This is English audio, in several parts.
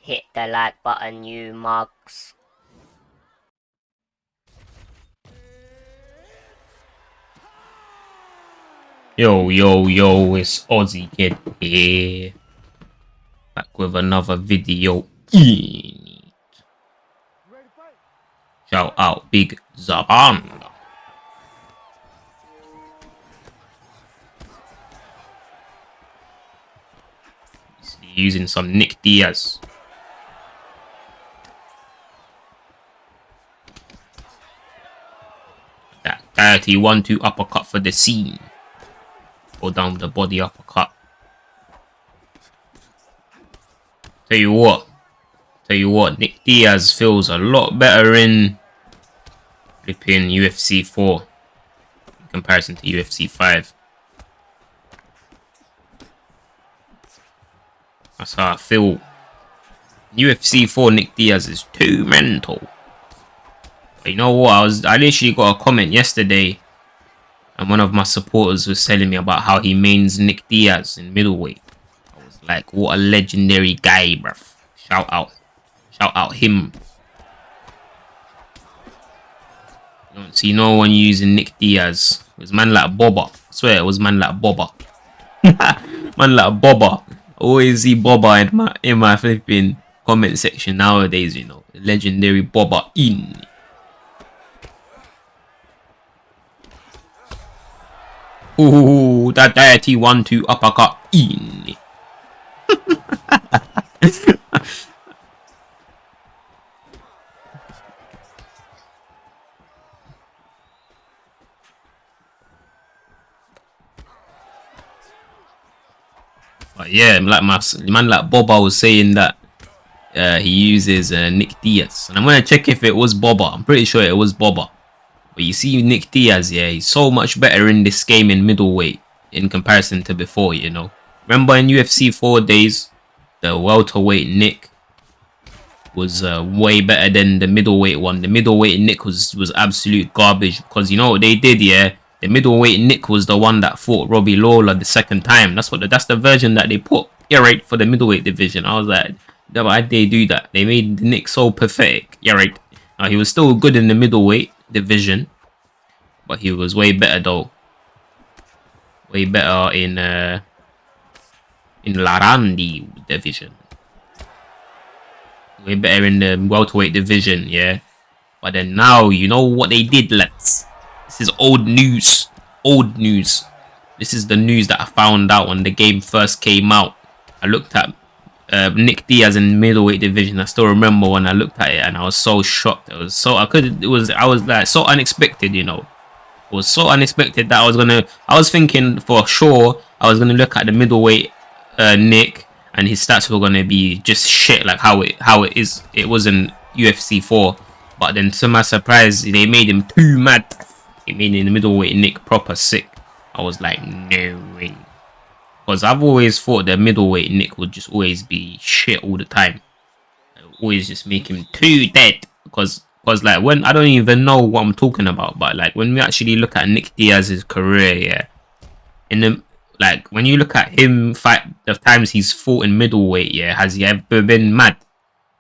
Hit the like button, you mugs. Yo, it's Ozzy Kid here. Back with another video. Shout out Big Zabanda. Using some Nick Diaz. That dirty 1-2 uppercut for the scene. Go down with the body uppercut. Tell you what, Nick Diaz feels a lot better in flipping UFC 4 in comparison to UFC 5. That's how I feel. UFC 4 Nick Diaz is too mental. But you know what? I literally got a comment yesterday, and one of my supporters was telling me about how he mains Nick Diaz in middleweight. I was like, what a legendary guy, bruv. Shout out him. You don't see no one using Nick Diaz. It was man like Boba. I swear it was man like Boba. Man like Boba. Always see Boba in my flipping comment section nowadays, you know. Legendary Boba in. Ooh, that dirty 1-2 uppercut in. But yeah, like my man like Boba was saying that he uses Nick Diaz, and I'm gonna check if it was Boba. I'm pretty sure it was Boba. But you see Nick Diaz, yeah, he's so much better in this game in middleweight in comparison to before, you know. Remember in UFC 4 days, the welterweight Nick was way better than the middleweight one. The middleweight Nick was absolute garbage because you know what they did, yeah. The middleweight Nick was the one that fought Robbie Lawler the second time. That's the version that they put, yeah, right, for the middleweight division. I was like, yeah, why'd they do that? They made Nick so pathetic, yeah, right. He was still good in the middleweight division, but he was way better though. Way better in Larandi division. Way better in the welterweight division, yeah. But then now, you know what they did, lads. This is old news. Old news. This is the news that I found out when the game first came out. I looked at Nick Diaz in middleweight division. I still remember when I looked at it and I was so shocked. I was like so unexpected, you know. It was so unexpected that I was thinking for sure I was gonna look at the middleweight Nick and his stats were gonna be just shit like how it was in UFC 4. But then to my surprise, they made him too mad. They made the middleweight Nick proper sick. I was like, no way. Because I've always thought the middleweight Nick would just always be shit all the time. Always just make him too dead. Because like when I don't even know what I'm talking about, but like when we actually look at Nick Diaz's career, yeah, in the like when you look at him fight the times he's fought in middleweight, yeah, has he ever been mad?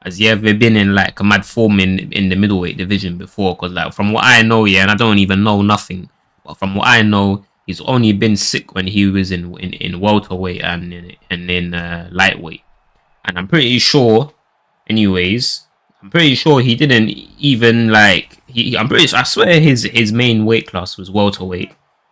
Has he ever been in like a mad form in the middleweight division before? Because like from what I know, yeah, and I don't even know nothing, but from what I know, he's only been sick when he was in welterweight and in lightweight, and I'm pretty sure, anyways. I'm pretty sure he didn't even like I swear his main weight class was welterweight.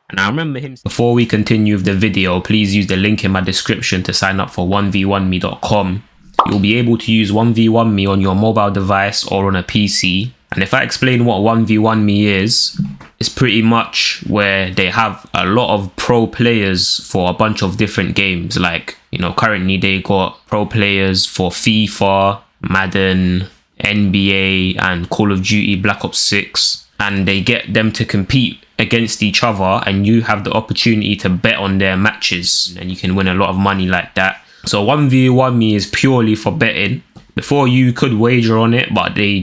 And I remember him. Before we continue with the video, please use the link in my description to sign up for 1v1me.com. You'll be able to use 1v1me on your mobile device or on a PC. And if I explain what 1v1me is, it's pretty much where they have a lot of pro players for a bunch of different games. Like, you know, currently they got pro players for FIFA, Madden, NBA and Call of Duty Black Ops 6, and they get them to compete against each other, and you have the opportunity to bet on their matches and you can win a lot of money like that. So 1v1me is purely for betting. Before you could wager on it, but they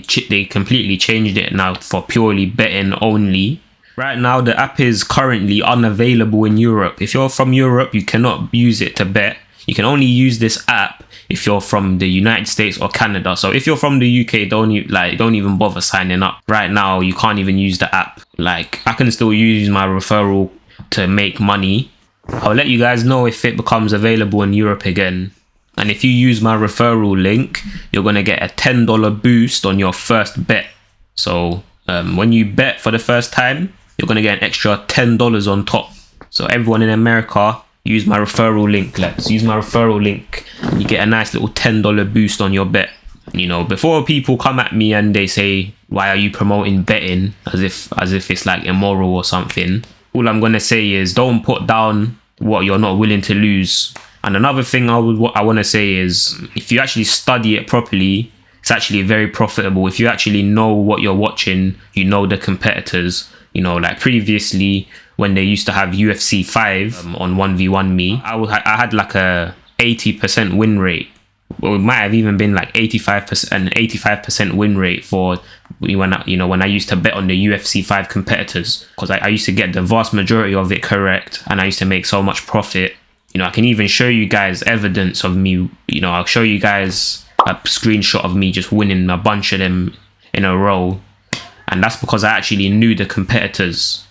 completely changed it now for purely betting only. Right now the app is currently unavailable in Europe. If you're from Europe, you cannot use it to bet. you can only use this app if you're from the United States or Canada. So if you're from the UK, don't even bother signing up. Right now, you can't even use the app. Like, I can still use my referral to make money. I'll let you guys know if it becomes available in Europe again. And if you use my referral link, you're going to get a $10 boost on your first bet. So when you bet for the first time, you're going to get an extra $10 on top. So everyone in America, use my referral link. Let's use my referral link. You get a nice little $10 boost on your bet. You know, before people come at me and they say, why are you promoting betting as if it's like immoral or something? All I'm going to say is don't put down what you're not willing to lose. And another thing I want to say is, if you actually study it properly, it's actually very profitable. If you actually know what you're watching, you know the competitors. You know, like previously when they used to have UFC 5 on 1v1 me, I had like a 80% win rate. Well, it might have even been like 85% win rate for when I used to bet on the UFC 5 competitors, because I used to get the vast majority of it correct and I used to make so much profit. You know, I can even show you guys evidence of me. You know, I'll show you guys a screenshot of me just winning a bunch of them in a row. And that's because I actually knew the competitors,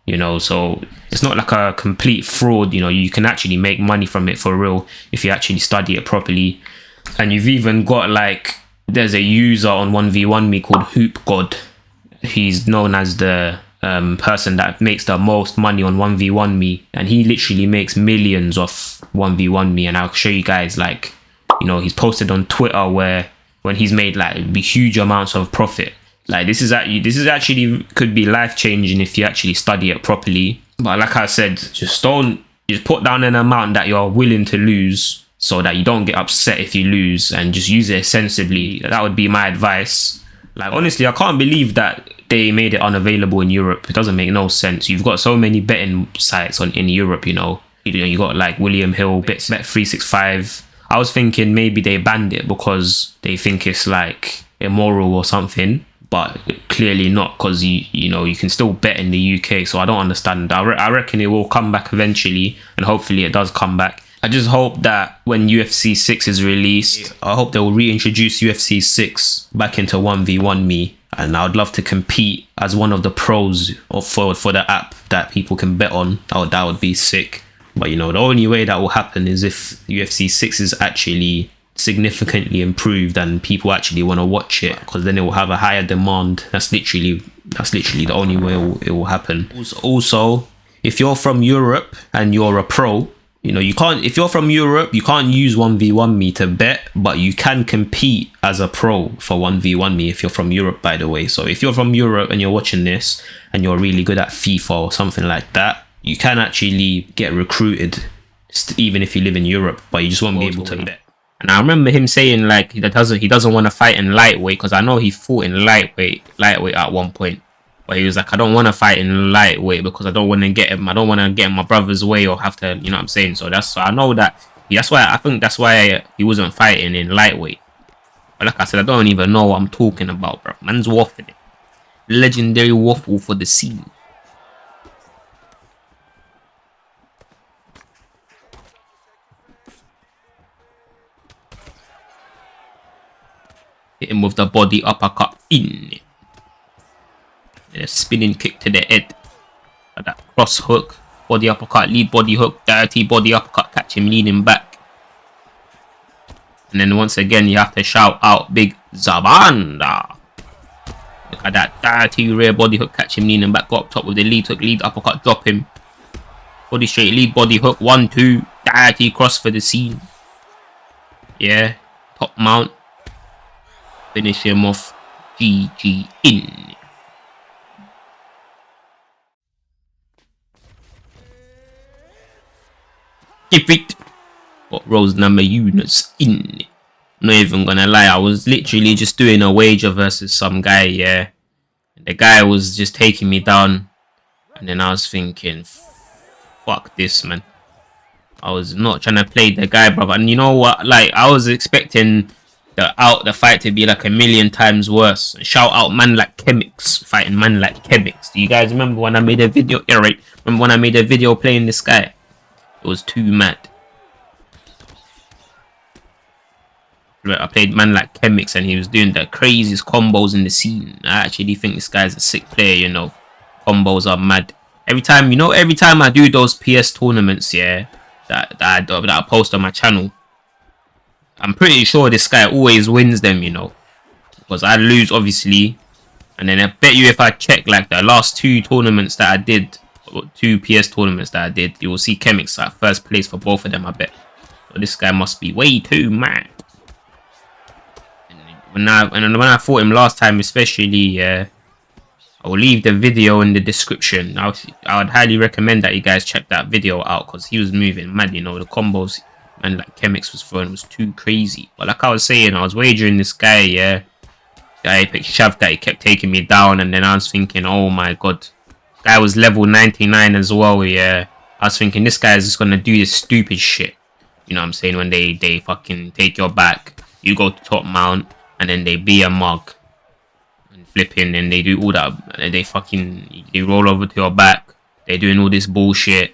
you know, so it's not like a complete fraud. You know, you can actually make money from it for real if you actually study it properly. And you've even got like, there's a user on 1v1 me called Hoop God. He's known as the person that makes the most money on 1v1 me, and he literally makes millions off 1v1 me. And I'll show you guys, like, you know, he's posted on Twitter where when he's made like huge amounts of profit. Like, this is actually could be life-changing if you actually study it properly. But like I said, just put down an amount that you're willing to lose so that you don't get upset if you lose, and just use it sensibly. That would be my advice. Like, honestly, I can't believe that they made it unavailable in Europe. It doesn't make no sense. You've got so many betting sites in Europe, you know. You got like William Hill, Bet365. I was thinking maybe they banned it because they think it's like immoral or something. But clearly not, because you know, you can still bet in the UK. So I don't understand. I reckon it will come back eventually, and hopefully it does come back. I just hope that when UFC 6 is released, I hope they will reintroduce UFC 6 back into 1v1 me, and I would love to compete as one of the pros for the app that people can bet on. That would be sick. But you know, the only way that will happen is if UFC 6 is actually significantly improved and people actually want to watch it, because then it will have a higher demand. That's literally the only way it will happen. Also, if you're from Europe and you're a pro, you know, if you're from Europe, you can't use 1v1 me to bet, but you can compete as a pro for 1v1 me if you're from Europe, by the way. So if you're from Europe and you're watching this and you're really good at FIFA or something like that, you can actually get recruited even if you live in Europe, but you just won't be able to bet. And I remember him saying like he doesn't want to fight in lightweight, because I know he fought in lightweight at one point. But he was like, I don't want to fight in lightweight because I don't want to get him. I don't want to get in my brother's way or have to, you know what I'm saying? So I know that. I think that's why he wasn't fighting in lightweight. But like I said, I don't even know what I'm talking about, bro. Man's waffling. Legendary waffle for the scene. Hit him with the body uppercut in. And a spinning kick to the head. And that cross hook, body uppercut, lead body hook, dirty body uppercut, catch him leaning back. And then once again, you have to shout out Big Zabanda. Look at that dirty rear body hook, catch him leaning back, go up top with the lead hook, lead uppercut, drop him. Body straight, lead body hook, 1-2, dirty cross for the scene. Yeah, top mount. Finish him off. GG in. Keep it. Got Rose Namajunas in. Not even gonna lie, I was literally just doing a wager versus some guy, yeah. The guy was just taking me down. And then I was thinking, fuck this, man. I was not trying to play the guy, brother. And you know what? Like, I was expecting the fight to be like a million times worse. Shout out man like Chemix fighting man like Chemix. Do you guys remember when I made a video? Remember when I made a video playing this guy? It was too mad. I played man like Chemix, and he was doing the craziest combos in the scene. I actually think this guy's a sick player, you know. Combos are mad. Every time, you know, every time I do those PS tournaments, yeah, that I post on my channel, I'm pretty sure this guy always wins them, you know. Because I lose, obviously. And then I bet you if I check, like, the last 2 tournaments that I did, 2 PS tournaments that I did, you will see Chemix at first place for both of them, I bet. So this guy must be way too mad. And when I fought him last time, especially, I will leave the video in the description. I would highly recommend that you guys check that video out, because he was moving mad, you know. The combos and like Chemix was throwing was too crazy. But like I was saying, I was wagering this guy, yeah. Guy picked Shevchenko, he kept taking me down, and then I was thinking, oh my god. Guy was level 99 as well, yeah. I was thinking this guy is just gonna do this stupid shit. You know what I'm saying? When they fucking take your back, you go to top mount, and then they be a mug. Flipping, and they do all that, and they roll over to your back, they're doing all this bullshit,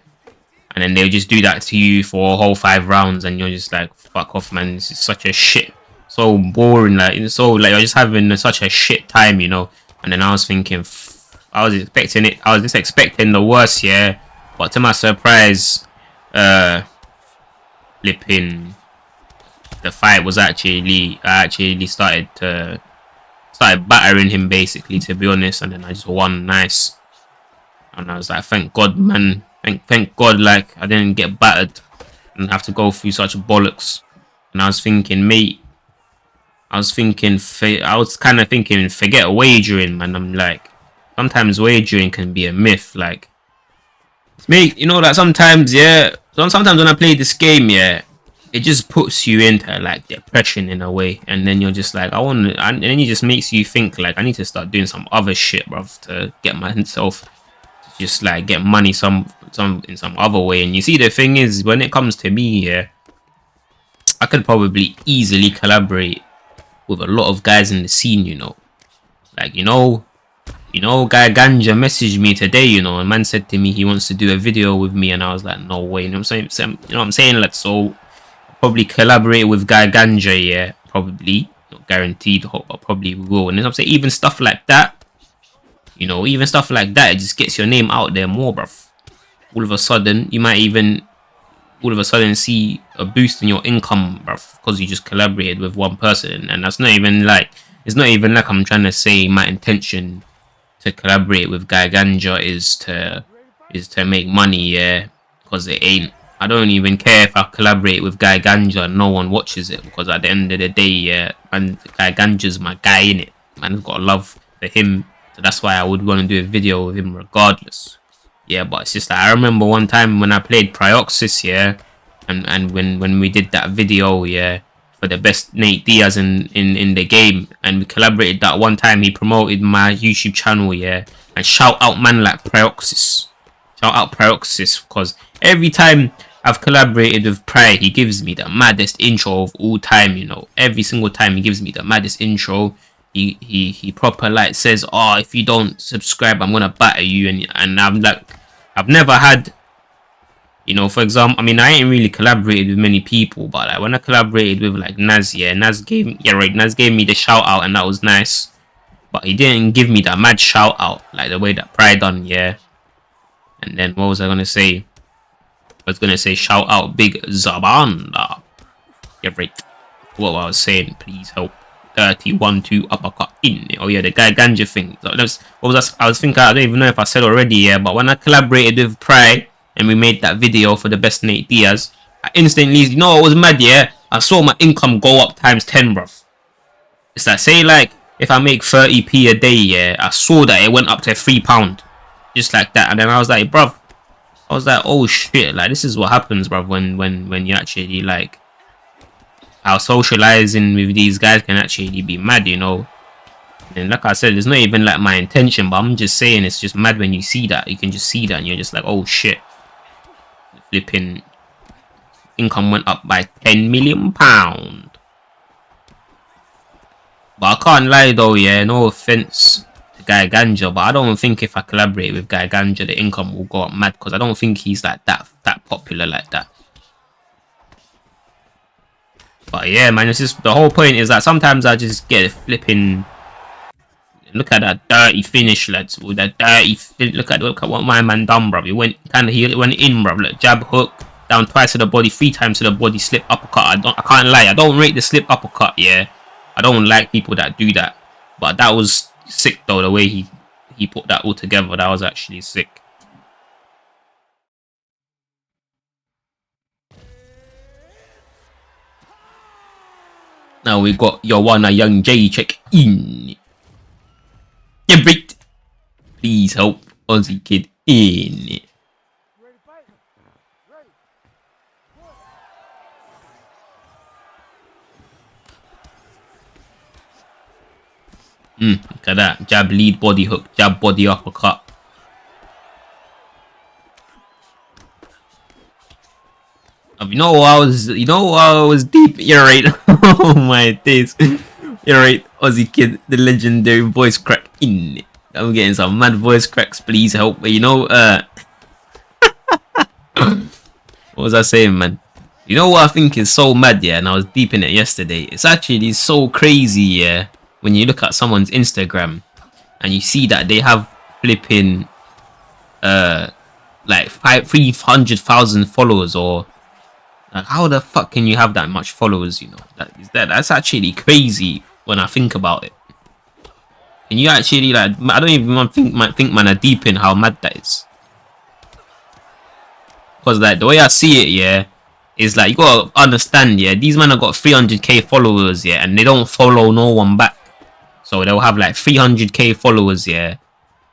and then they'll just do that to you for a whole 5 rounds, and you're just like, fuck off, man. This is such a shit, so boring, like, it's so like you're just having such a shit time, you know. And then I was thinking, I was just expecting the worst, yeah. But to my surprise, flipping, the fight was I actually started battering him, basically, to be honest, and then I just won nice. And I was like, thank God, man, thank God, like, I didn't get battered and have to go through such bollocks. And I was thinking, mate, I was kind of thinking, forget wagering, man. I'm like, sometimes wagering can be a myth, like, mate, you know, like, sometimes, yeah, sometimes when I play this game, yeah, it just puts you into like depression in a way, and then you're just like, and then it just makes you think like, I need to start doing some other shit, bruv, to get myself, just like get money in some other way. And you see, the thing is, when it comes to me, yeah, I could probably easily collaborate with a lot of guys in the scene, you know. Like, you know, guy Ganja messaged me today, you know, and man said to me he wants to do a video with me, and I was like, no way, you know what I'm saying? You know what I'm saying? Like, so probably collaborate with Guy Ganja, yeah, probably, not guaranteed, but probably will. And I'm saying, even stuff like that, you know, even stuff like that, it just gets your name out there more, bruv. All of a sudden, you might even see a boost in your income, bruv, because you just collaborated with one person. And that's not even like, it's not even like I'm trying to say my intention to collaborate with Guy Ganja is to make money, yeah, because it ain't. I don't even care if I collaborate with Guy Ganja and no one watches it, because at the end of the day, yeah, man, Guy Ganja's my guy, innit? Man's got love for him, so that's why I would want to do a video with him regardless. Yeah, but it's just like, I remember one time when I played Pryoxis, yeah, and when we did that video, yeah, for the best Nate Diaz in the game, and we collaborated that one time. He promoted my YouTube channel, yeah, and shout out man like Pryoxis. Shout out Pryoxis, because every time I've collaborated with Pry, he gives me the maddest intro of all time, you know. Every single time he gives me the maddest intro. He proper like says, oh, if you don't subscribe, I'm gonna batter you. And I'm like, I've never had, you know, for example, I mean, I ain't really collaborated with many people, but like when I collaborated with like Naz, yeah, Naz gave me the shout out, and that was nice. But he didn't give me that mad shout out like the way that Pry done, yeah. And then what was I gonna say? I was gonna say shout out Big Zabanda. Yeah, right. What I was saying, please help. 31-2 uppercut in. Oh yeah, the Guy Ganja thing. So I was thinking, I don't even know if I said already, yeah, but when I collaborated with Pry and we made that video for the best Nate Diaz, I instantly, you know, I was mad, yeah. I saw my income go up times 10, bruv. It's like, say like if I make 30p a day, yeah, I saw that it went up to £3, just like that. And then I was like, bruv, I was like, oh shit, like this is what happens, bruv, when you actually like, how socializing with these guys can actually be mad, you know. And like I said, it's not even like my intention, but I'm just saying it's just mad when you see that. You can just see that and you're just like, oh shit. Flipping income went up by £10 million. But I can't lie though, yeah, no offense to Guy Ganja, but I don't think if I collaborate with Guy Ganja the income will go up mad, because I don't think he's like that popular like that. But yeah, man, it's just the whole point is that sometimes I just get flipping. Look at that dirty finish, lads. With that dirty, look at what my man done, bro. He went in, bro. Like, jab hook down twice to the body, 3 times to the body, slip uppercut. I can't lie. I don't rate the slip uppercut. Yeah, I don't like people that do that. But that was sick though. The way he put that all together, that was actually sick. Now we got Joanna young Jedrzejczyk in. Break. Please help Ozzy kid in. Look at that. Jab lead body hook. Jab body uppercut. You know I was deep. You're right. Oh my days. You're right, Ozzy kid, the legendary voice crack in. I'm getting some mad voice cracks. Please help. But you know, what was I saying, man? You know what I think is so mad, yeah? And I was deep in it yesterday. It's actually so crazy, yeah. When you look at someone's Instagram and you see that they have flipping, like 300,000 followers, or like, how the fuck can you have that much followers? You know, that's actually crazy when I think about it. And you actually, like, I don't even think man are deep in how mad that is. Because like the way I see it, yeah, is like you gotta understand, yeah, these men have got 300k followers, yeah, and they don't follow no one back. So they'll have like 300k followers, yeah,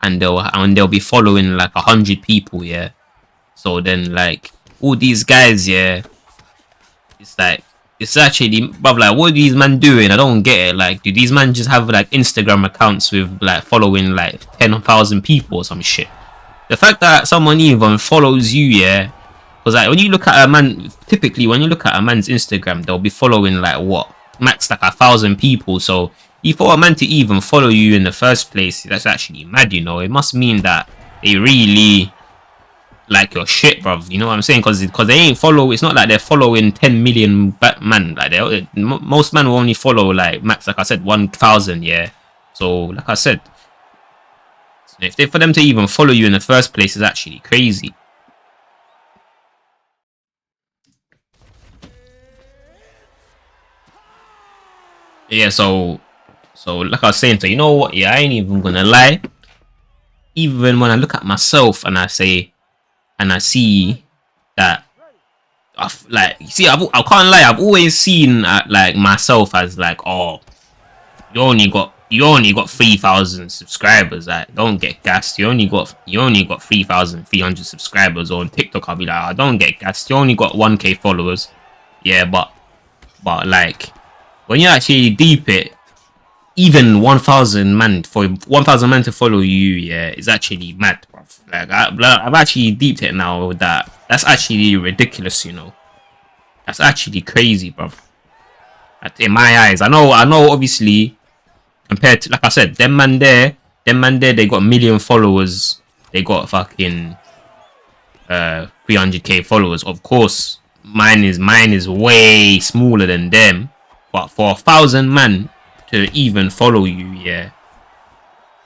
and they'll be following like 100 people, yeah. So then like all these guys, yeah, it's like, it's actually, but like, what are these men doing? I don't get it. Like, do these men just have like Instagram accounts with like following like 10,000 people or some shit? The fact that someone even follows you, yeah, because like when you look at a man, typically when you look at a man's Instagram, they'll be following like what, max like 1,000 people. So for a man to even follow you in the first place, that's actually mad, you know. It must mean that they really like your shit, bruv. You know what I'm saying? Because they ain't follow. It's not like they're following 10 million man. Like most men will only follow like max, like I said, 1,000. Yeah. So like I said, for them to even follow you in the first place is actually crazy. Yeah. So like I was saying, so you know what? Yeah, I ain't even gonna lie. Even when I look at myself and I say, and I see that, I can't lie. I've always seen like myself as like, oh, you only got 3,000 subscribers. Like, don't get gassed. You only got 3,300 subscribers. Or on TikTok, I'll be like, oh, don't get gassed. You only got 1k followers. Yeah, but like when you actually deep it, even 1,000 man to follow you, yeah, is actually mad, bro. Like I've actually deeped it now with that. That's actually ridiculous, you know. That's actually crazy, bro. In my eyes, I know. Obviously, compared to, like I said, them man there, they got 1 million followers. They got fucking 300k followers. Of course, mine is way smaller than them. But for 1,000 man to even follow you, yeah,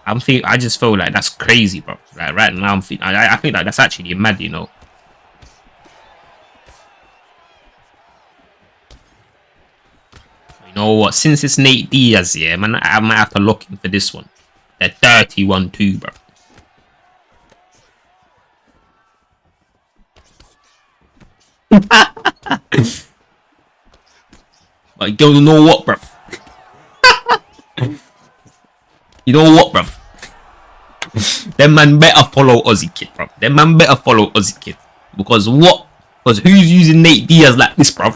I just feel like that's crazy, bro. Like right now, I think like that's actually mad, you know. You know what? Since it's Nate Diaz, yeah, man, I might have to lock in for this one. The 31 too, bro. But you don't know what, bro. You know what, bro? Them man better follow Ozzy kid, bro. Them man better follow Ozzy kid. Because what? Because who's using Nate Diaz like this, bro?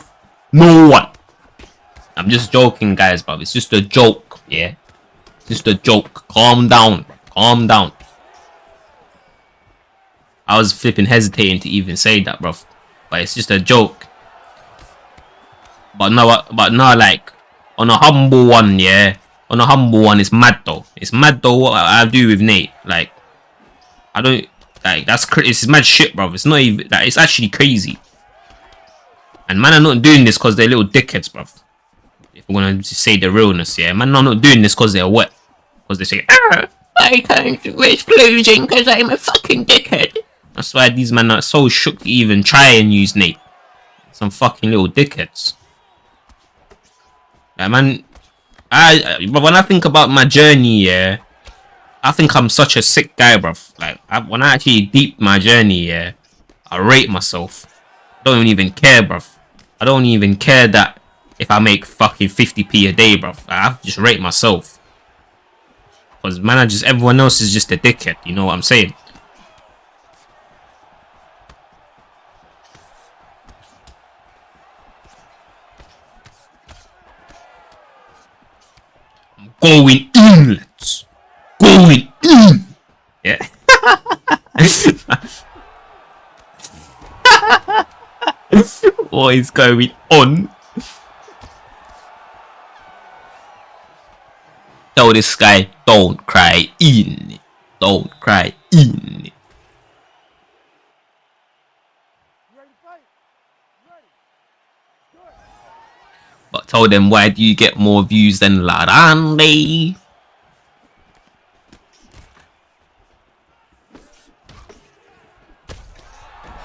No one. I'm just joking, guys, bro. It's just a joke, yeah? It's just a joke. Calm down, bro. Calm down. I was flipping hesitating to even say that, bro. But it's just a joke. But no, like, on a humble one, yeah? On a humble one, it's mad though. It's mad though what I do with Nate. Like, I don't, like, it's mad shit, bro. It's not even, like, it's actually crazy. And man are not doing this because they're little dickheads, bro. we're gonna say the realness, yeah. Man, I'm not doing this because they're wet. Because they say, I can't do explosion because I'm a fucking dickhead. That's why these men are so shook to even try and use Nate. Some fucking little dickheads. Yeah, man. But when I think about my journey, yeah, I think I'm such a sick guy, bruv. Like, when I actually deep my journey, yeah, I rate myself. I don't even care, bruv. I don't even care that if I make fucking 50p a day, bruv. I just rate myself. Because, man, everyone else is just a dickhead. You know what I'm saying? I'm going in, lads. Going in. Yeah. What is going on? Tell this guy, don't cry in. Don't cry in. But tell them, why do you get more views than Larande?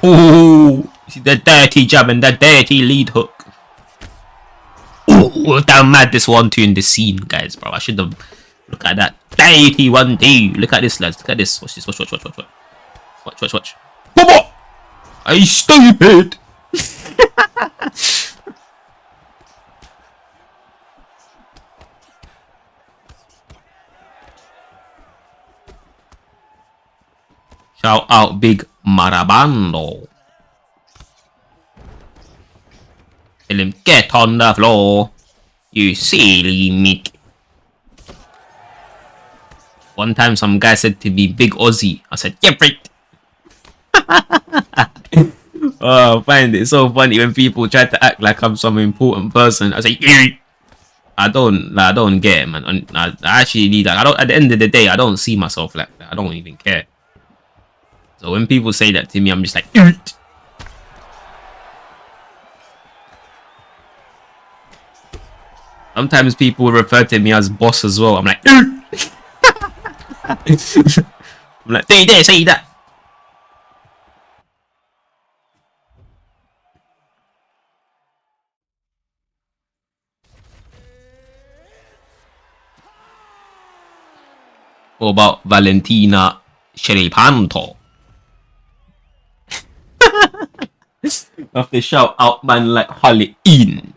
Oh, see the dirty jab and the dirty lead hook. Oh, damn mad this 1-2 in the scene, guys, bro. I should have. Look at that dirty 1-2. Look at this, lads. Look at this. Watch this. Watch. Bobo! Are you stupid? Shout out Big Marabando. Tell him, get on the floor, you silly Mick. One time some guy said to me, Big Ozzy. I said, yeah, right. Oh, I find it so funny when people try to act like I'm some important person. I say, yeah. I don't get it, man. I actually need that. At the end of the day, I don't see myself like that. I don't even care. So when people say that to me, I'm just like, Eat. Sometimes people refer to me as boss as well. I'm like, I'm like, don't you dare say that. What about Valentina Shevchenko? Have to shout out man like Holly in.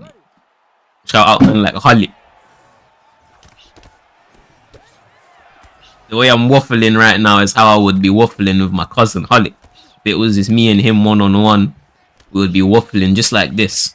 Shout out man like Holly. The way I'm waffling right now is how I would be waffling with my cousin Holly. If it was just me and him one-on-one, we would be waffling just like this.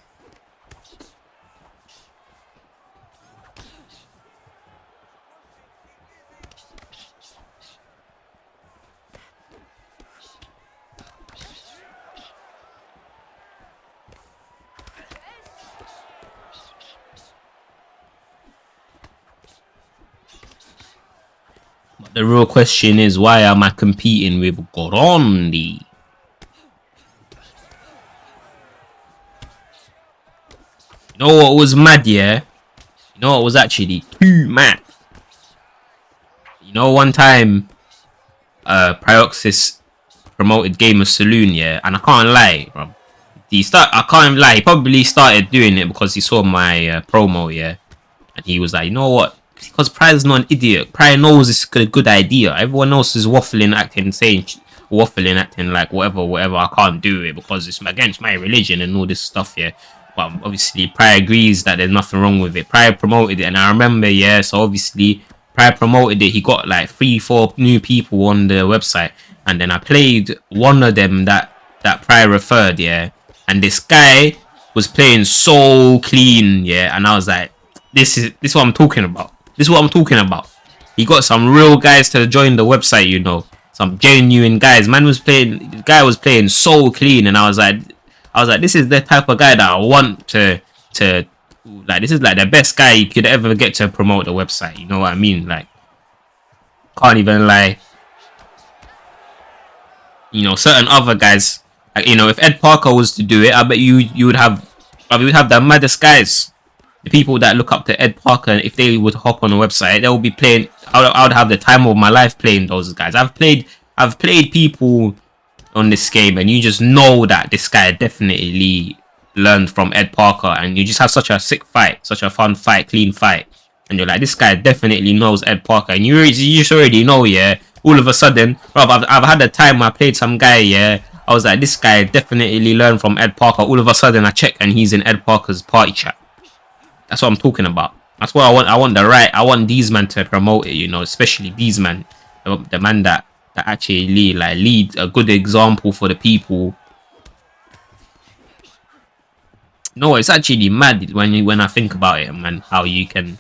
The real question is, why am I competing with Gorondi? You know what was mad, yeah? You know what was actually too mad? You know, one time, Pryoxis promoted Game of Saloon, yeah? And I can't lie, bro. I can't lie, he probably started doing it because he saw my promo, yeah? And he was like, you know what? Because Pry's not an idiot. Pry knows it's a good idea. Everyone else is waffling, acting like whatever. I can't do it because it's against my religion and all this stuff, yeah. But obviously, Pry agrees that there's nothing wrong with it. Pry promoted it, and I remember, yeah. So obviously, Pry promoted it. He got like 3-4 new people on the website, and then I played one of them that Pry referred, yeah. And this guy was playing so clean, yeah. And I was like, this is what I'm talking about. This is what I'm talking about. He got some real guys to join the website, you know. Some genuine guys. The guy was playing so clean, and I was like, this is the type of guy that I want to like, this is like the best guy you could ever get to promote the website. You know what I mean? Like, can't even lie. You know, certain other guys, like, you know, if Ed Parker was to do it, I bet you would have the maddest guys. the people that look up to Ed Parker, if they would hop on a website, they'll be playing. I would have the time of my life playing those guys. I've played people on this game, and you just know that this guy definitely learned from Ed Parker, and you just have such a sick fight, such a fun fight, clean fight, and you're like, this guy definitely knows Ed Parker, and you just already know, yeah. All of a sudden, bro, I've had a time where I played some guy, yeah. I was like, this guy definitely learned from Ed Parker. All of a sudden, I check and he's in Ed Parker's party chat. That's what I'm talking about. That's what I want. I want these men to promote it, you know, especially these men, the man that actually lead a good example for the people. No, it's actually mad when I think about it, man. How you can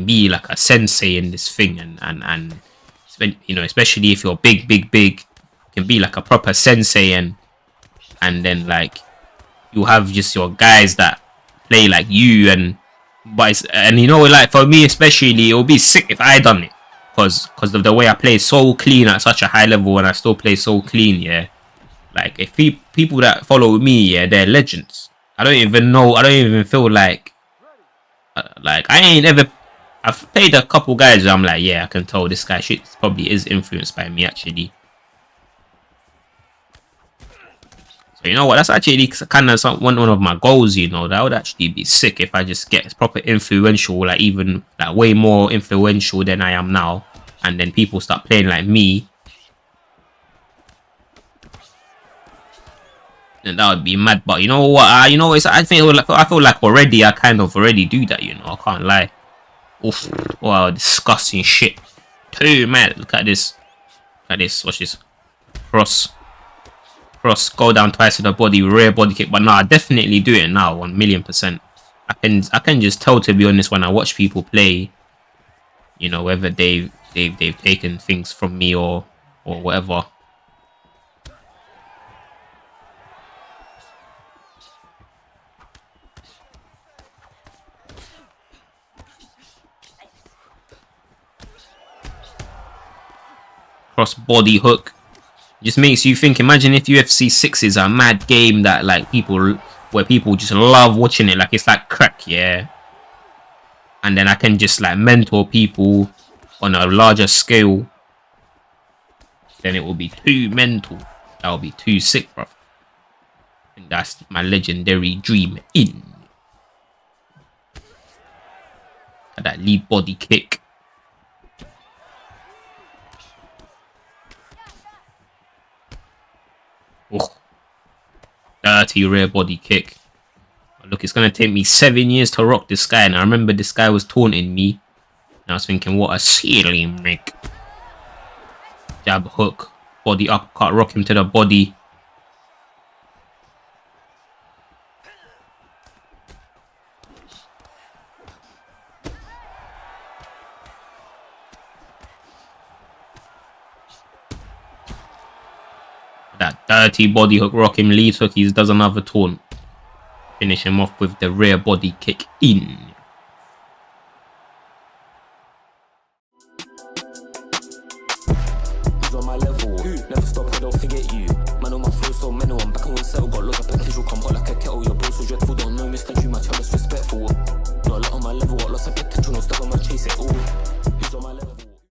be like a sensei in this thing, and you know, especially if you're big, you can be like a proper sensei, and then like you have just your guys that play like you, and you know, like for me especially, it would be sick if I done it, because of the way I play so clean at such a high level, and I still play so clean, yeah. Like if people that follow me, yeah, they're legends. I don't even feel like I've played a couple guys where I'm like, yeah, I can tell this guy shit probably is influenced by me, actually. So you know what, that's actually kind of one of my goals, you know. That would actually be sick if I just get proper influential, like even like way more influential than I am now, and then people start playing like me. And that would be mad. But you know what? I feel like already I kind of already do that. You know, I can't lie. Oof! Wow, disgusting shit. Too mad. Look at this. Look at this. Watch this. Cross. Go down twice to the body. Rear body kick. But nah, I definitely do it now. 1,000,000%. I can just tell, to be honest, when I watch people play. You know, whether they've taken things from me or whatever. Cross body hook just makes you think. Imagine if UFC 6 is a mad game that like people just love watching it, like it's like crack, yeah. And then I can just like mentor people on a larger scale. Then it will be too mental. That will be too sick, bro. And that's my legendary dream in. That lead body kick. Oh, dirty rear body kick. Look, it's going to take me 7 years to rock this guy. And I remember this guy was taunting me. And I was thinking, what a ceiling make. Jab, hook, body uppercut, rock him to the body. That dirty body hook, rock him, lead hook, he does another taunt. Finish him off with the rear body kick in. On my level, never stop, I don't forget you. Man on my flow so mental, I'm back on 7